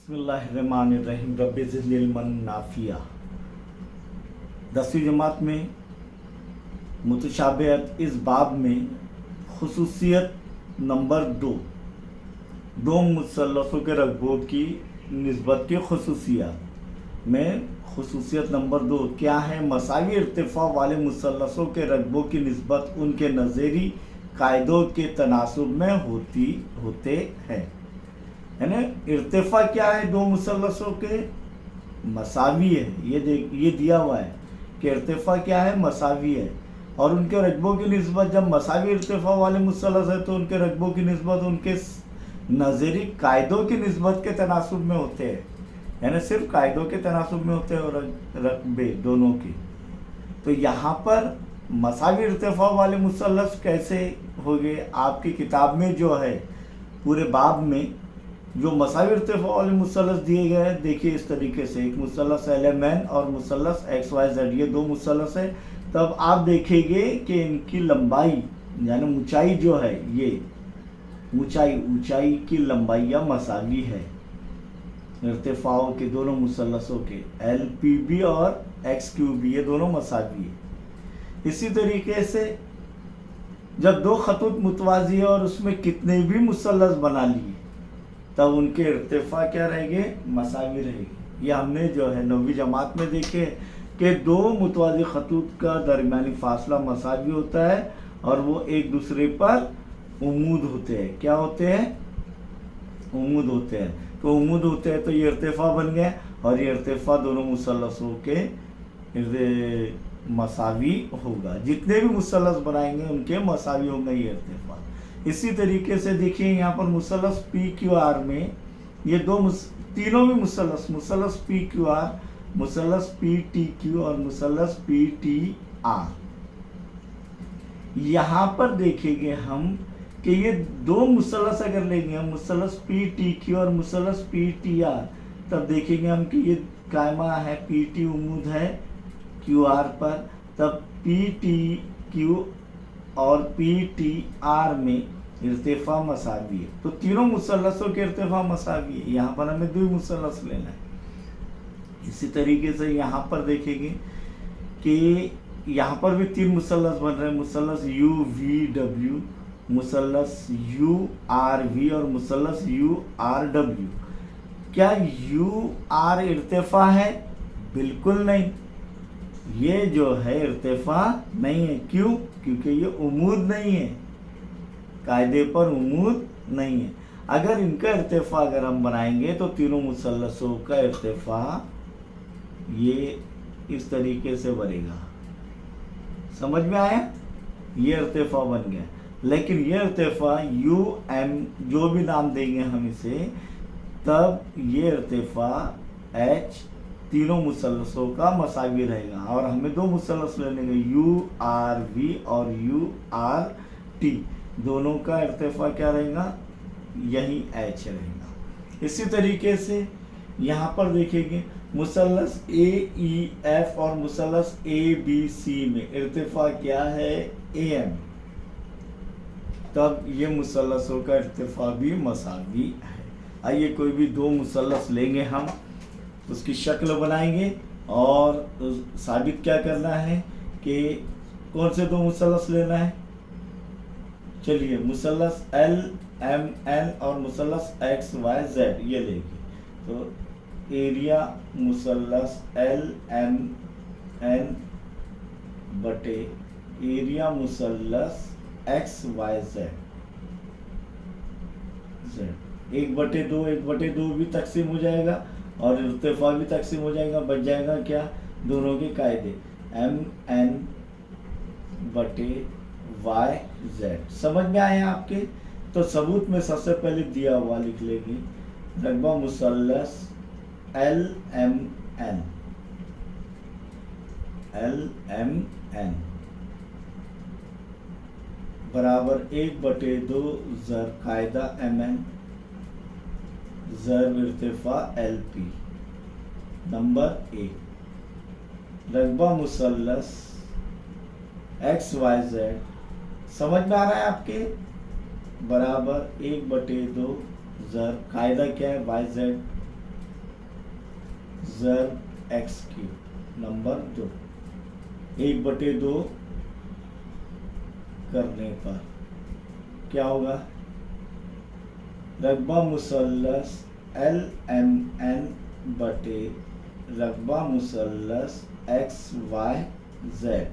बिस्मिल्लाहिर्रहमानिर्रहीम रब्बि ज़िदनी इल्मन नाफिया। 10वीं जमात में मुतशाबिहत इस बाब में खुसूसियत नंबर 2 मुसल्लसों के रकबों की निस्बत की खुसूसियत में खुसूसियत नंबर 2 क्या है? मसावी इर्तिफा वाले मुसल्लसों के रकबों की निस्बत उनके नज़ेरी कायदों के तनासुब में होते हैं। है ना, इर्तिफा क्या है? दो मुसल्लसों के मसावी है। ये दिया हुआ है कि इर्तिफा क्या है? मसावी है। और उनके रकबों की निस्बत, जब मसावी इर्तिफा वाले मुसल्लस है तो उनके रकबों की निस्बत उनके नज़री कायदों की निस्बत के तनासुब में होते हैं। यानी सिर्फ कायदों के तनासुब में होते हैं और रकबे दोनों की। तो यहाँ पर मसावी इर्तिफा वाले मुसल्लस कैसे हो गए? आपकी किताब में जो है पूरे बाब में जो मसावी इर्तिफा वाले मुसल्लस दिए गए हैं, देखिए इस तरीके से। एक मुसल्लस LMN और मुसल्लस XYZ, ये दो मुसल्लस है। तब आप देखेंगे कि इनकी लंबाई यानी ऊंचाई जो है, ये ऊंचाई की लंबाइयाँ मसावी है इर्तिफाओं के, दोनों मुसल्लसों के LPB और XQB, ये दोनों मसावी है। इसी तरीके से जब दो खतूत मुतवाज़ी है और उसमें कितने भी मुसल्लस बना लिए तब उनके इर्तिफा क्या रहेंगे? मसावी रहेंगे। ये हमने जो है 9वीं जमात में देखे कि दो मुतवाज़ी खतूत का दरमियानी फासला मसावी होता है और वो एक दूसरे पर उमूद होते हैं। क्या होते हैं? उमूद होते हैं। तो उमूद होते हैं तो ये इर्तिफा बन गए और ये इर्तिफा दोनों मुसल्लसों के मसावी होगा। जितने भी मुसल्लस बनाएंगे उनके मसावी होंगे ये इर्तिफा। इसी तरीके से देखिए यहाँ पर मुसल्लस PQR में ये तीनों भी मुसल्लस PQR, मुसल्लस PTQ और मुसल्लस PTR। यहाँ पर देखेंगे हम कि ये दो मुसल्लस अगर लेंगे हम, मुसल्लस PTQ और मुसल्लस PTR, तब देखेंगे हम कि ये कायमा है, PT उमूद है QR पर, तब PTQ और PTR में इर्तिफा मसावी है। तो तीनों मुसल्लसों के इर्तिफा मसावी है। यहाँ पर हमें दो मुसल्लस लेना है। इसी तरीके से यहाँ पर देखेंगे कि यहाँ पर भी तीन मुसल्लस बन रहे हैं, मुसल्लस UVW, मुसल्लस URV और मुसल्लस URW। क्या UR इर्तिफा है? बिल्कुल नहीं, ये जो है इर्तिफा नहीं है। क्यों? क्योंकि ये उमूद नहीं है, कायदे पर उमूद नहीं है। अगर इनका इर्तिफा अगर हम बनाएंगे तो तीनों मुसल्लसों का इर्तिफा ये इस तरीके से बनेगा। समझ में आया? ये इर्तिफा बन गया। लेकिन ये इर्तिफा UM जो भी नाम देंगे हम इसे, तब ये इर्तिफा H तीनों मुसल्लसों का मसावी रहेगा। और हमें दो मुसल्लस लेने हैं, URV और URT, दोनों का इर्तिफा क्या रहेगा? यही H रहेगा। इसी तरीके से यहाँ पर देखेंगे मुसल्लस AEF और मुसल्लस ABC में इर्तिफा क्या है? AM, तब ये मुसल्लसों का इर्तिफा भी मसावी है। आइए कोई भी दो मुसल्लस लेंगे हम, उसकी शक्ल बनाएंगे और साबित क्या करना है कि कौन से दो मुसल्लस लेना है। चलिए मुसल्लस LMN और मुसल्लस XYZ ये लेंगे। तो एरिया मुसल्लस LMN बटे एरिया मुसल्लस XYZ, 1/2 1/2 भी तकसीम हो जाएगा और इर्तिफा भी तकसीम हो जाएगा। बच जाएगा क्या? दोनों के कायदे MN बटे YZ। समझ में आए आपके? तो सबूत में सबसे पहले दिया हुआ लिख लेंगे, रकबा मुसल्लस LMN बराबर 1/2 ज़र कायदा MN ज़र इर्तिफा LP। नंबर 1 रकबा मुसल्लस XYZ, समझ में आ रहा है आपके? बराबर 1/2 ज़र कायदा क्या है? YZ ज़र एक्स क्यूब नंबर 2, 1/2 करने पर क्या होगा? रकबा मुसल्लस एल एम एन बटे रकबा मुसल्लस एक्स वाई जेड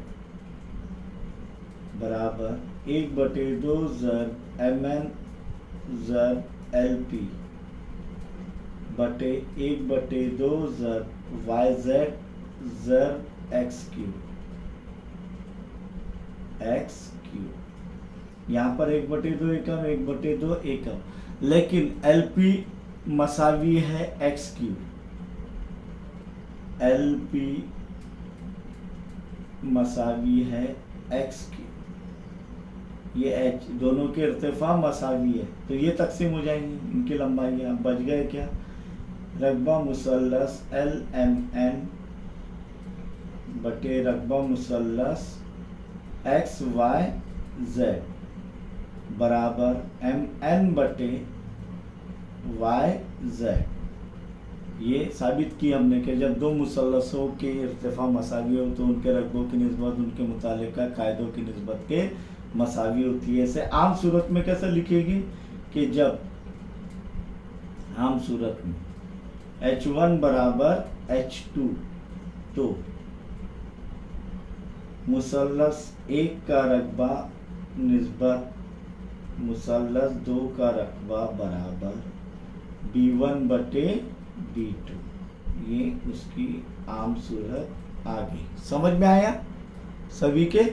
बराबर 1/2 ज़र एम एन ज़र एल पी बटे 1/2 ज़र वाई जेड ज़र एक्स क्यूब यहाँ पर 1/2 एकम 1/2 एकम, लेकिन एल पी मसावी है एक्स क्यूब, एल पी मसावी है एक्स क्यूब, ये एच दोनों के इर्तिफा मसावी है, तो ये तकसीम हो जाएंगी इनकी लंबाइयाँ। बच गए क्या? रकबा मुसल्लस एल एम एन बटे रकबा मुसल्लस एक्स वाई जेड बराबर एम एन बटे वाई जेड। ये साबित की हमने कि जब दो मुसल्लसों के इर्तिफा मसावी हो तो उनके रकबों की निस्बत उनके मुतालिका कायदों की निस्बत के मसावी होती है। इसे आम सूरत में कैसे लिखेगी कि जब आम सूरत में H1 बराबर H2 तो मुसल्लस 1 का रकबा निस्बत मुसल्लस 2 का रकबा बराबर B1 बटे B2। ये उसकी आम सूरत आ गई। समझ में आया सभी के?